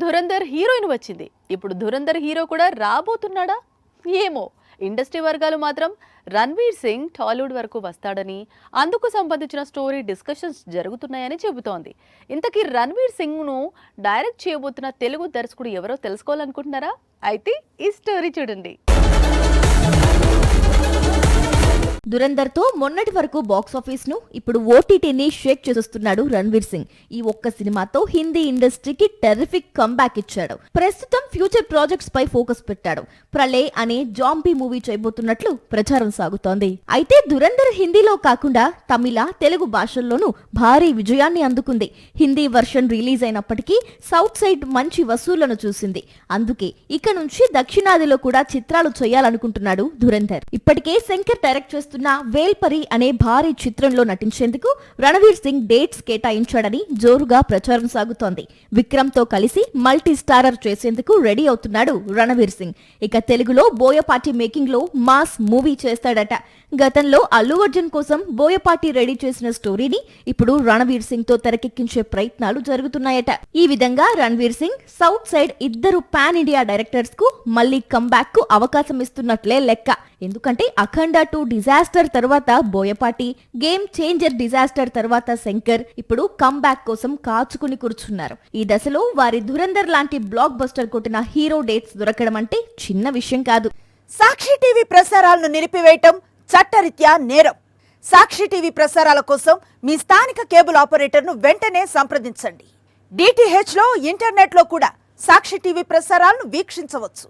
Dhurandhar heroine వచ్చింది. ఇప్పుడు Dhurandhar hero కూడా రాబోతున్నాడా ఏమో. ఇండస్ట్రీ వర్గాలు మాత్రం రణ్వీర్ సింగ్ టాలీవుడ్ వరకు వస్తాడని, అందుకు సంబంధించిన స్టోరీ డిస్కషన్స్ జరుగుతున్నాయని చెబుతోంది. ఇంతకీ రణ్వీర్ సింగ్ ను డైరెక్ట్ చేయబోతున్న తెలుగు దర్శకుడు ఎవరో తెలుసుకోవాలనుకుంటున్నారా? అయితే ఈ స్టోరీ చూడండి. దురంధర్ తో మొన్నటి వరకు బాక్సాఫీస్ ను, ఇప్పుడు ఓటీటీని షేక్ చేస్తున్నాడు రణ్వీర్ సింగ్. ఈ ఒక్క సినిమాతో హిందీ ఇండస్ట్రీకి టెర్రిఫిక్ కంబ్యాక్ ఇచ్చాడు. ప్రస్తుతం ఫ్యూచర్ ప్రాజెక్ట్స్ పై ఫోకస్ పెట్టాడు. ప్రళయ్ అనే జాంబీ మూవీ చేయబోతున్నట్లు ప్రచారం సాగుతోంది. అయితే దురంధర్ హిందీలో కాకుండా తమిళ, తెలుగు భాషల్లోనూ భారీ విజయాన్ని అందుకుంది. హిందీ వర్షన్ రిలీజ్ అయినప్పటికీ సౌత్ సైడ్ మంచి వసూళ్లను చూసింది. అందుకే ఇక నుంచి దక్షిణాదిలో కూడా చిత్రాలు చేయాలనుకుంటున్నాడు దురంధర్. ఇప్పటికే శంకర్ డైరెక్ట్ చేస్తున్న వేల్పరి అనే భారీ చిత్రంలో నటించేందుకు రణవీర్ సింగ్ డేట్స్ కేటాయించాడని జోరుగా ప్రచారం సాగుతోంది. విక్రమ్ తో కలిసి మల్టీ స్టారర్ చేసేందుకు రెడీ అవుతున్నాడు రణవీర్ సింగ్. ఇక తెలుగులో బోయపాటి మేకింగ్ లో మాస్ మూవీ చేస్తాడట. గతంలో అల్లు అర్జున్ కోసం బోయపాటి రెడీ చేసిన స్టోరీని ఇప్పుడు రణవీర్ సింగ్ తో తెరకెక్కించే ప్రయత్నాలు జరుగుతున్నాయట. ఈ విధంగా రణ్వీర్ సింగ్ సౌత్ సైడ్ ఇద్దరు పాన్ ఇండియా డైరెక్టర్స్ కు మళ్లీ కంబ్యాక్ కు అవకాశం ఇస్తున్నట్లే లెక్క. ఎందుకంటే అఖండ 2 డిజాస్టర్ తర్వాత బోయపాటి, గేమ్ చేంజర్ డిజాస్టర్ తర్వాత శంకర్ ఇప్పుడు కంబ్యాక్ కోసం కాచుకుని కూర్చున్నారు. ఈ దశలో వారి ధురంధర్ లాంటి బ్లాక్ బస్టర్ కొట్టిన హీరో డేట్స్ దొరకడం అంటే చిన్న విషయం కాదు. సాక్షి టీవీ ప్రసారాలను నిలిపివేయటం చట్టరీత్యా నేరం. సాక్షి టీవీ ప్రసారాల కోసం మీ స్థానిక కేబుల్ ఆపరేటర్ను వెంటనే సంప్రదించండి. డిటిహెచ్ లో, ఇంటర్నెట్ లో కూడా సాక్షి టీవీ ప్రసారాలను వీక్షించవచ్చు.